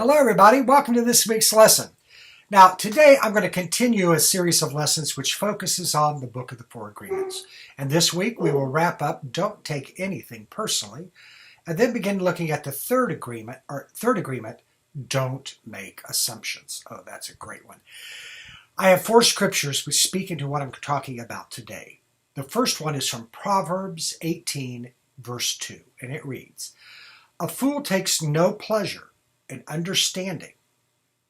Hello everybody, welcome to this week's lesson. Now today I'm going to continue a series of lessons which focuses on the Book of the Four Agreements. And this week we will wrap up Don't Take Anything Personally, and then begin looking at the third agreement, Don't Make Assumptions. Oh, that's a great one. I have four scriptures which speak into what I'm talking about today. The first one is from Proverbs 18 verse 2, and it reads, "A fool takes no pleasure in understanding,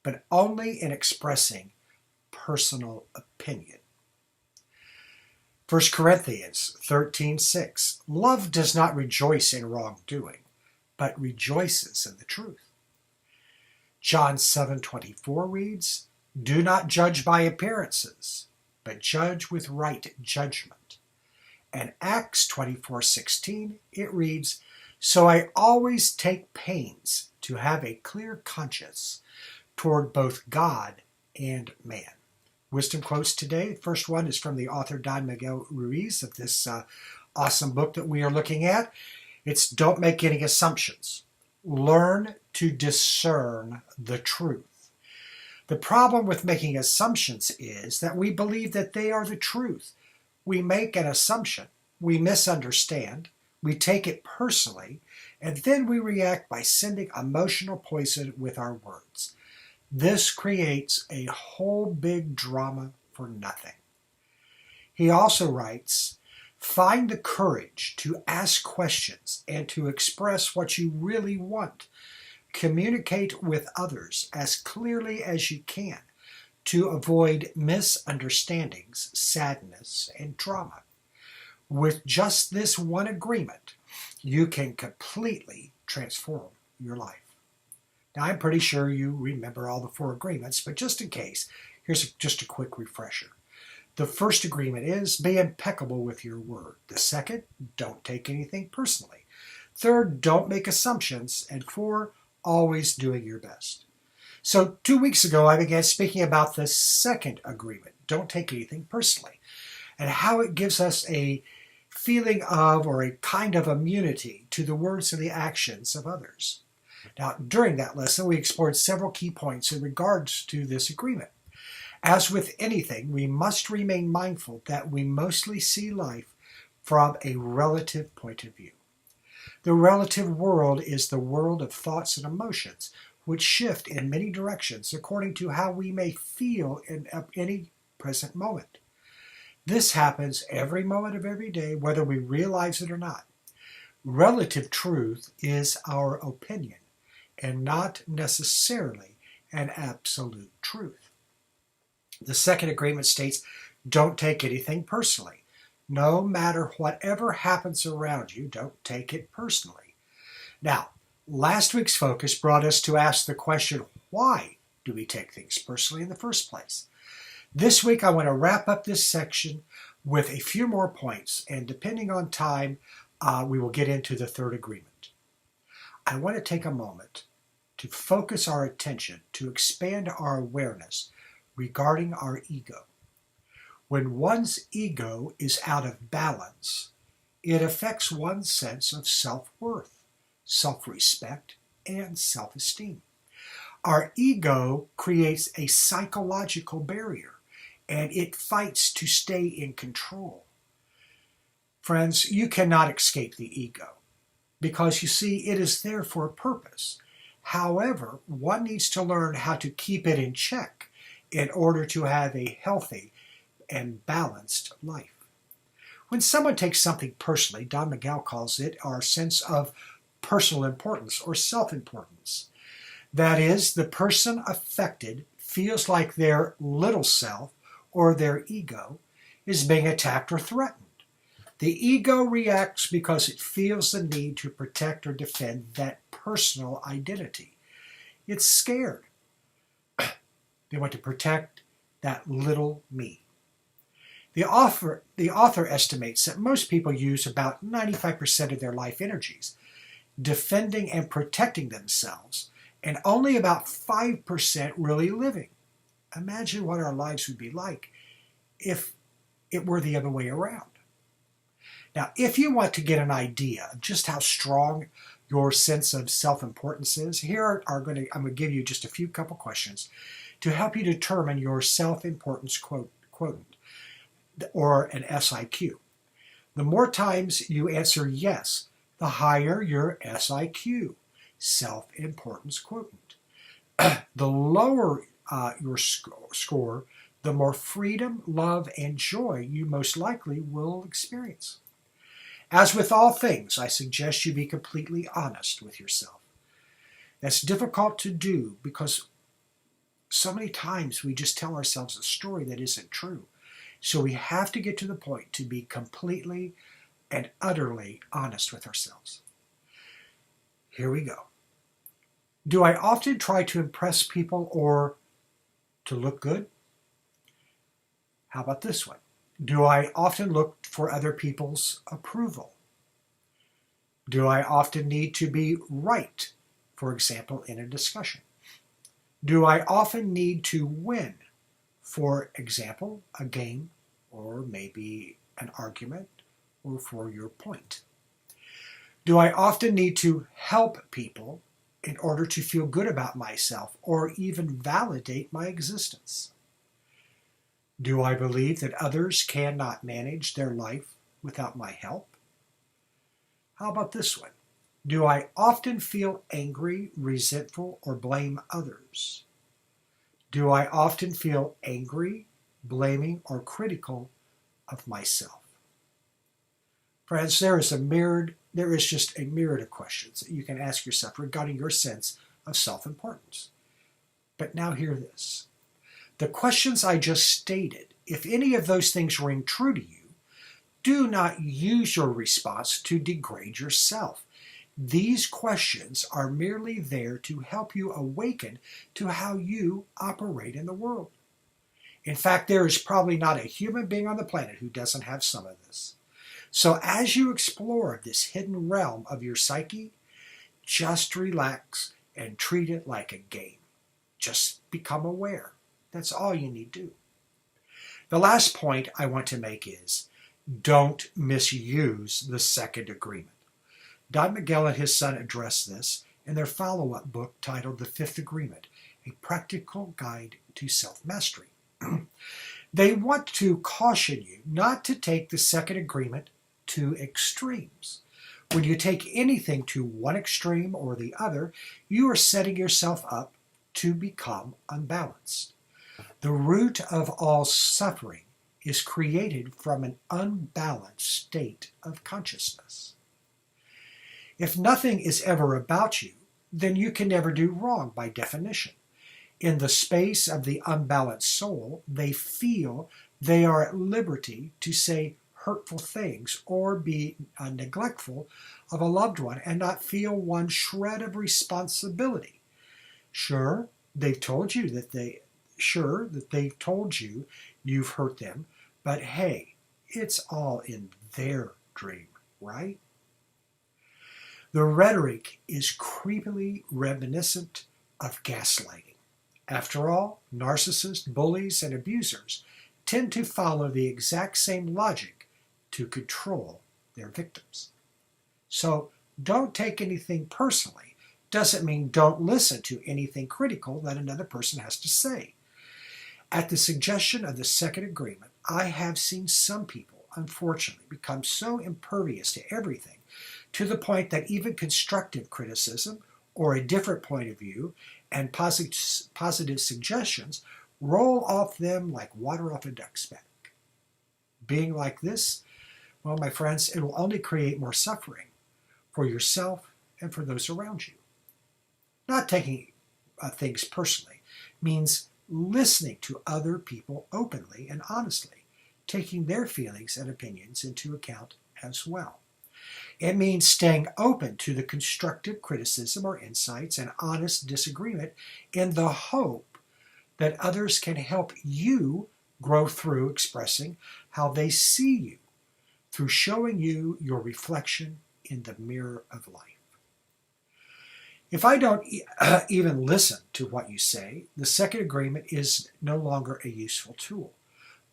but only in expressing personal opinion." 1 Corinthians 13:6, "Love does not rejoice in wrongdoing, but rejoices in the truth." John 7:24 reads, "Do not judge by appearances, but judge with right judgment." And Acts 24:16, it reads, "So I always take pains to have a clear conscience toward both God and man." Wisdom quotes today. The first one is from the author Don Miguel Ruiz of this awesome book that we are looking at. It's "Don't make any assumptions. Learn to discern the truth." The problem with making assumptions is that we believe that they are the truth. We make an assumption, we misunderstand, we take it personally, and then we react by sending emotional poison with our words. This creates a whole big drama for nothing. He also writes, "Find the courage to ask questions and to express what you really want. Communicate with others as clearly as you can to avoid misunderstandings, sadness, and drama. With just this one agreement, you can completely transform your life." Now, I'm pretty sure you remember all the four agreements, but just in case, here's just a quick refresher. The first agreement is be impeccable with your word. The second, don't take anything personally. Third, don't make assumptions. And four, always doing your best. So 2 weeks ago, I began speaking about the second agreement, don't take anything personally, and how it gives us a feeling of or a kind of immunity to the words and the actions of others. Now, during that lesson, we explored several key points in regards to this agreement. As with anything, we must remain mindful that we mostly see life from a relative point of view. The relative world is the world of thoughts and emotions, which shift in many directions according to how we may feel in any present moment. This happens every moment of every day, whether we realize it or not. Relative truth is our opinion, and not necessarily an absolute truth. The second agreement states, don't take anything personally. No matter whatever happens around you, don't take it personally. Now, last week's focus brought us to ask the question, why do we take things personally in the first place? This week I want to wrap up this section with a few more points, and depending on time, we will get into the third agreement. I want to take a moment to focus our attention, to expand our awareness regarding our ego. When one's ego is out of balance, it affects one's sense of self-worth, self-respect, and self-esteem. Our ego creates a psychological barrier, and it fights to stay in control. Friends, you cannot escape the ego, because you see, it is there for a purpose. However, one needs to learn how to keep it in check in order to have a healthy and balanced life. When someone takes something personally, Don Miguel calls it our sense of personal importance or self-importance. That is, the person affected feels like their little self or their ego is being attacked or threatened. The ego reacts because it feels the need to protect or defend that personal identity. It's scared. They want to protect that little me. The author estimates that most people use about 95% of their life energies defending and protecting themselves, and only about 5% really living. Imagine what our lives would be like if it were the other way around. Now, if you want to get an idea of just how strong your sense of self-importance is, I'm going to give you just a few couple questions to help you determine your self-importance quotient, or an SIQ. The more times you answer yes, the higher your SIQ, self-importance quotient. The lower your score, the more freedom, love, and joy you most likely will experience. As with all things, I suggest you be completely honest with yourself. That's difficult to do because so many times we just tell ourselves a story that isn't true. So we have to get to the point to be completely and utterly honest with ourselves. Here we go. Do I often try to impress people or to look good? How about this one? Do I often look for other people's approval? Do I often need to be right, for example, in a discussion? Do I often need to win, for example, a game, or maybe an argument, or for your point? Do I often need to help people in order to feel good about myself, or even validate my existence? Do I believe that others cannot manage their life without my help? How about this one? Do I often feel angry, resentful, or blame others? Do I often feel angry, blaming, or critical of myself? Friends, there is just a myriad of questions that you can ask yourself regarding your sense of self-importance. But now hear this. The questions I just stated, if any of those things ring true to you, do not use your response to degrade yourself. These questions are merely there to help you awaken to how you operate in the world. In fact, there is probably not a human being on the planet who doesn't have some of this. So as you explore this hidden realm of your psyche, just relax and treat it like a game. Just become aware. That's all you need to do. The last point I want to make is, don't misuse the second agreement. Don Miguel and his son addressed this in their follow-up book titled The Fifth Agreement, A Practical Guide to Self-Mastery. They want to caution you not to take the second agreement to extremes. When you take anything to one extreme or the other, you are setting yourself up to become unbalanced. The root of all suffering is created from an unbalanced state of consciousness. If nothing is ever about you, then you can never do wrong by definition. In the space of the unbalanced soul, they feel they are at liberty to say hurtful things or be neglectful of a loved one and not feel one shred of responsibility. Sure, they've told you you've hurt them, but hey, it's all in their dream, right? The rhetoric is creepily reminiscent of gaslighting. After all, narcissists, bullies, and abusers tend to follow the exact same logic to control their victims. So don't take anything personally. Doesn't mean don't listen to anything critical that another person has to say. At the suggestion of the second agreement, I have seen some people, unfortunately, become so impervious to everything to the point that even constructive criticism or a different point of view and positive suggestions roll off them like water off a duck's back. Being like this, well, my friends, it will only create more suffering for yourself and for those around you. Not taking things personally means listening to other people openly and honestly, taking their feelings and opinions into account as well. It means staying open to the constructive criticism or insights and honest disagreement in the hope that others can help you grow through expressing how they see you, through showing you your reflection in the mirror of life. If I don't even listen to what you say, the second agreement is no longer a useful tool,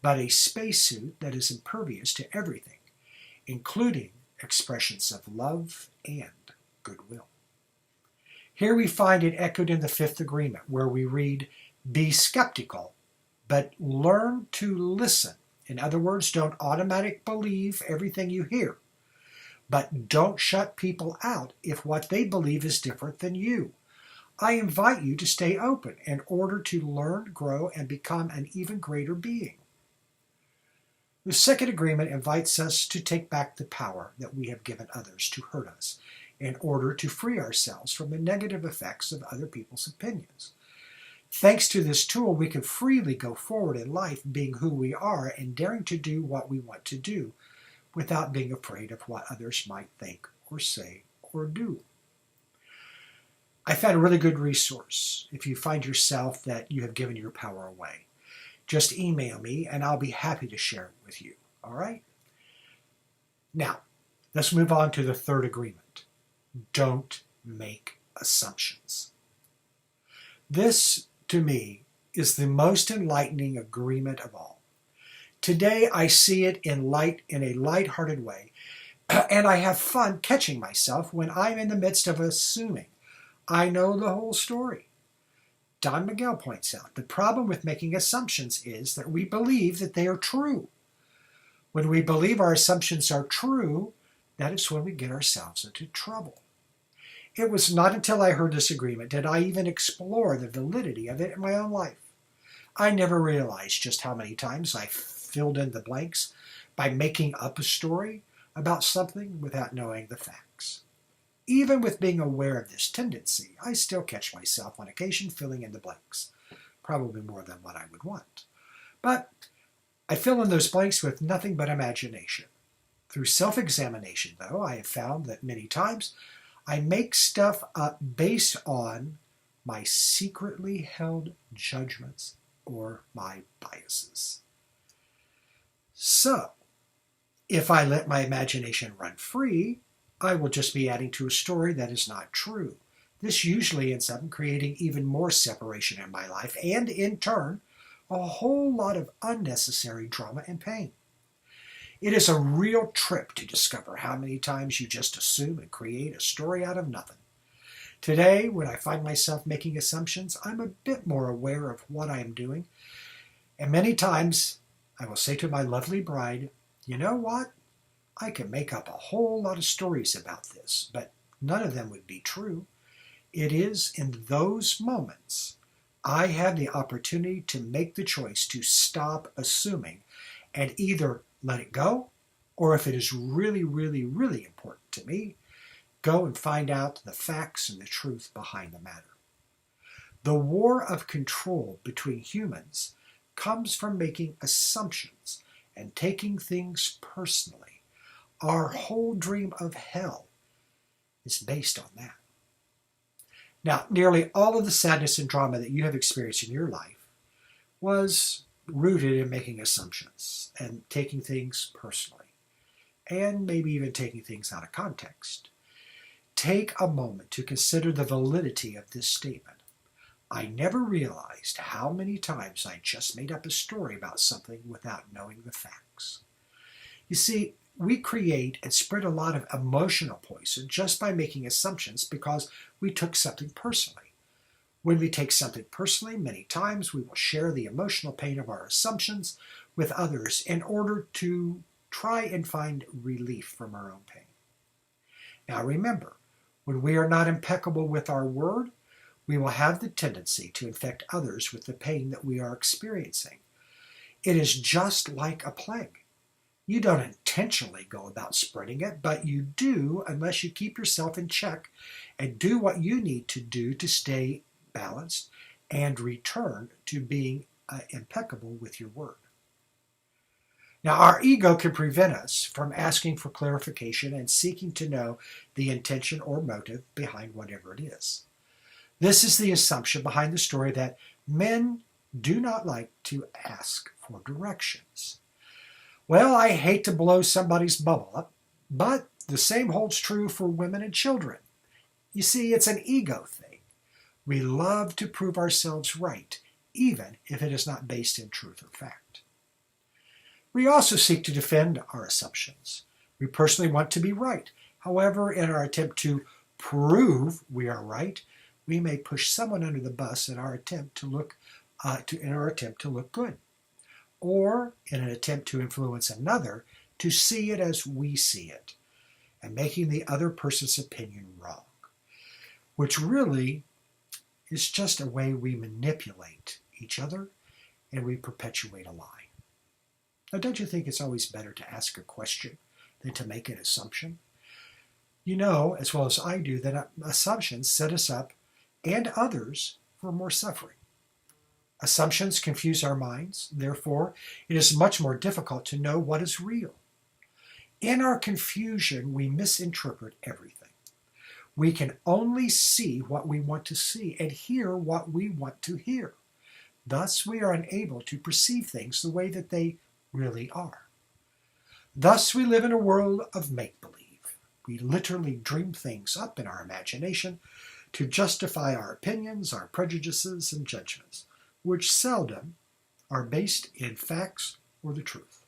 but a spacesuit that is impervious to everything, including expressions of love and goodwill. Here we find it echoed in the fifth agreement, where we read, "Be skeptical, but learn to listen." In other words, don't automatically believe everything you hear, but don't shut people out if what they believe is different than you. I invite you to stay open in order to learn, grow, and become an even greater being. The second agreement invites us to take back the power that we have given others to hurt us in order to free ourselves from the negative effects of other people's opinions. Thanks to this tool, we can freely go forward in life being who we are and daring to do what we want to do without being afraid of what others might think or say or do. I found a really good resource if you find yourself that you have given your power away. Just email me and I'll be happy to share it with you. All right? Now, let's move on to the third agreement. Don't make assumptions. This, to me, is the most enlightening agreement of all. Today, I see it in a light-hearted way, and I have fun catching myself when I'm in the midst of assuming I know the whole story. Don Miguel points out, the problem with making assumptions is that we believe that they are true. When we believe our assumptions are true, that is when we get ourselves into trouble. It was not until I heard this agreement did I even explore the validity of it in my own life. I never realized just how many times I filled in the blanks by making up a story about something without knowing the facts. Even with being aware of this tendency, I still catch myself on occasion filling in the blanks, probably more than what I would want. But I fill in those blanks with nothing but imagination. Through self-examination, though, I have found that many times I make stuff up based on my secretly held judgments or my biases. So, if I let my imagination run free, I will just be adding to a story that is not true. This usually ends up creating even more separation in my life and, in turn, a whole lot of unnecessary drama and pain. It is a real trip to discover how many times you just assume and create a story out of nothing. Today, when I find myself making assumptions, I'm a bit more aware of what I am doing. And many times, I will say to my lovely bride, "You know what? I can make up a whole lot of stories about this, but none of them would be true." It is in those moments I have the opportunity to make the choice to stop assuming and either let it go, or if it is really, really, really important to me, go and find out the facts and the truth behind the matter. The war of control between humans comes from making assumptions and taking things personally. Our whole dream of hell is based on that. Now, nearly all of the sadness and drama that you have experienced in your life was rooted in making assumptions and taking things personally, and maybe even taking things out of context. Take a moment to consider the validity of this statement. I never realized how many times I just made up a story about something without knowing the facts. You see, we create and spread a lot of emotional poison just by making assumptions because we took something personally. When we take something personally, many times we will share the emotional pain of our assumptions with others in order to try and find relief from our own pain. Now remember, when we are not impeccable with our word, we will have the tendency to infect others with the pain that we are experiencing. It is just like a plague. You don't intentionally go about spreading it, but you do unless you keep yourself in check and do what you need to do to stay balanced and return to being impeccable with your word. Now, our ego can prevent us from asking for clarification and seeking to know the intention or motive behind whatever it is. This is the assumption behind the story that men do not like to ask for directions. Well, I hate to blow somebody's bubble up, but the same holds true for women and children. You see, it's an ego thing. We love to prove ourselves right, even if it is not based in truth or fact. We also seek to defend our assumptions. We personally want to be right. However, in our attempt to prove we are right, we may push someone under the bus in our attempt to look good, or in an attempt to influence another to see it as we see it, and making the other person's opinion wrong, which really is just a way we manipulate each other and we perpetuate a lie. Now, don't you think it's always better to ask a question than to make an assumption? You know, as well as I do, that assumptions set us up and others for more suffering. Assumptions confuse our minds. Therefore, it is much more difficult to know what is real. In our confusion, we misinterpret everything. We can only see what we want to see and hear what we want to hear. Thus, we are unable to perceive things the way that they really are. Thus, we live in a world of make-believe. We literally dream things up in our imagination to justify our opinions, our prejudices, and judgments, which seldom are based in facts or the truth.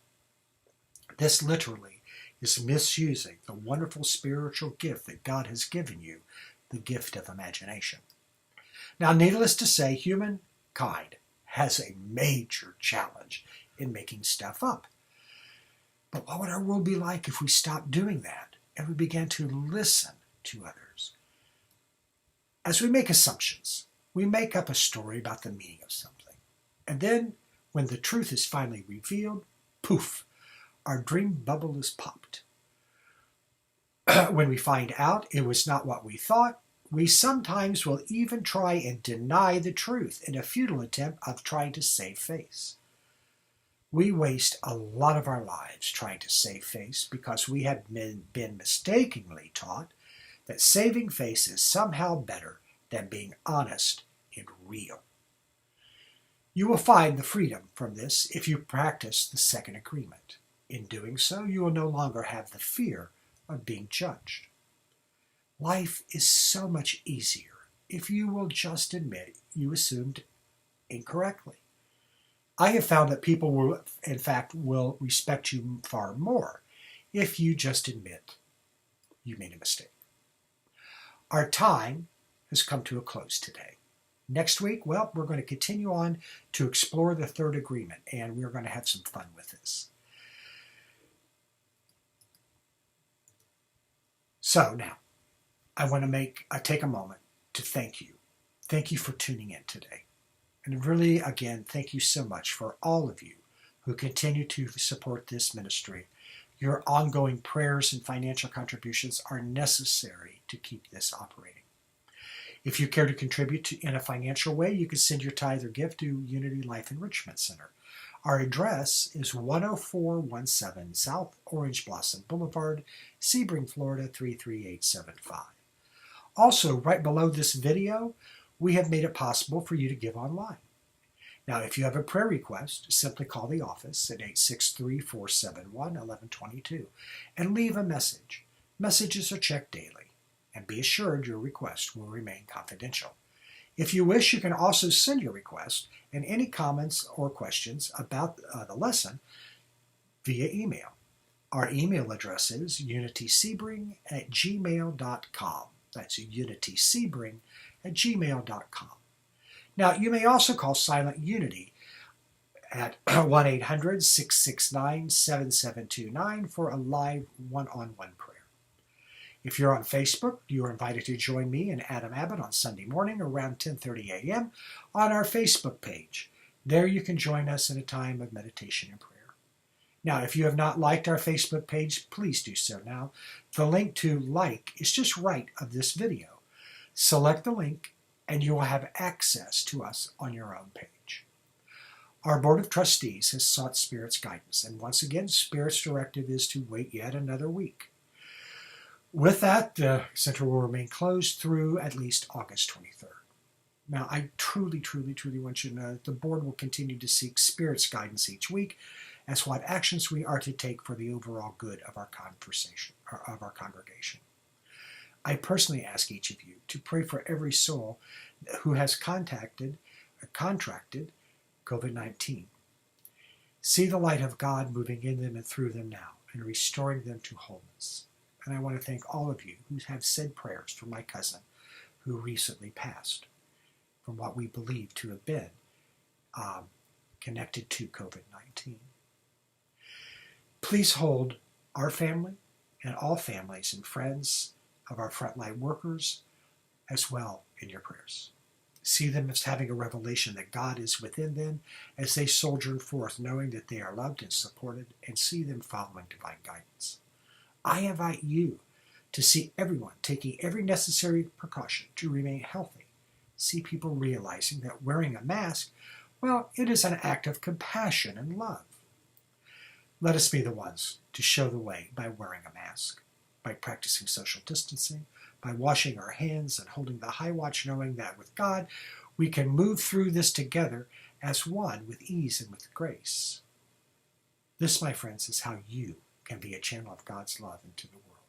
This literally is misusing the wonderful spiritual gift that God has given you, the gift of imagination. Now, needless to say, humankind has a major challenge in making stuff up. But what would our world be like if we stopped doing that and we began to listen to others? As we make assumptions, we make up a story about the meaning of something. And then, when the truth is finally revealed, poof, our dream bubble is popped. When we find out it was not what we thought, we sometimes will even try and deny the truth in a futile attempt of trying to save face. We waste a lot of our lives trying to save face because we have been mistakenly taught that saving face is somehow better than being honest and real. You will find the freedom from this if you practice the second agreement. In doing so, you will no longer have the fear of being judged. Life is so much easier if you will just admit you assumed incorrectly. I have found that people will, in fact, will respect you far more if you just admit you made a mistake. Our time has come to a close today. Next week, well, we're going to continue on to explore the third agreement, and we're going to have some fun with this. So now, I want to take a moment to thank you. Thank you for tuning in today. And really, again, thank you so much for all of you who continue to support this ministry. Your ongoing prayers and financial contributions are necessary to keep this operating. If you care to contribute in a financial way, you can send your tithe or gift to Unity Life Enrichment Center. Our address is 10417 South Orange Blossom Boulevard, Sebring, Florida 33875. Also, right below this video, we have made it possible for you to give online. Now, if you have a prayer request, simply call the office at 863-471-1122 and leave a message. Messages are checked daily, and be assured your request will remain confidential. If you wish, you can also send your request and any comments or questions about the lesson via email. Our email address is unitysebring@gmail.com. That's unitysebring@gmail.com. Now, you may also call Silent Unity at 1-800-669-7729 for a live one-on-one prayer. If you're on Facebook, you are invited to join me and Adam Abbott on Sunday morning around 10:30 a.m. on our Facebook page. There you can join us in a time of meditation and prayer. Now, if you have not liked our Facebook page, please do so now. The link to like is just right of this video. Select the link and you will have access to us on your own page. Our Board of Trustees has sought Spirit's guidance, and once again, Spirit's directive is to wait yet another week. With that, the center will remain closed through at least August 23rd. Now, I truly want you to know that the board will continue to seek Spirit's guidance each week as what actions we are to take for the overall good of our congregation. I personally ask each of you to pray for every soul who has contracted COVID-19. See the light of God moving in them and through them now and restoring them to wholeness. And I want to thank all of you who have said prayers for my cousin who recently passed from what we believe to have been connected to COVID-19. Please hold our family and all families and friends of our frontline workers as well in your prayers. See them as having a revelation that God is within them as they sojourn forth, knowing that they are loved and supported, and see them following divine guidance. I invite you to see everyone taking every necessary precaution to remain healthy. See people realizing that wearing a mask, well, it is an act of compassion and love. Let us be the ones to show the way by wearing a mask, by practicing social distancing, by washing our hands and holding the high watch, knowing that with God we can move through this together as one with ease and with grace. This, my friends, is how you can be a channel of God's love into the world.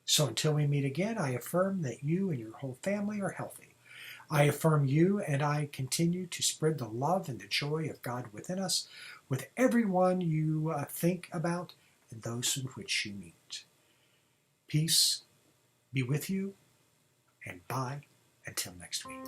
So until we meet again, I affirm that you and your whole family are healthy. I affirm you and I continue to spread the love and the joy of God within us with everyone you think about and those in which you meet. Peace be with you, and bye until next week.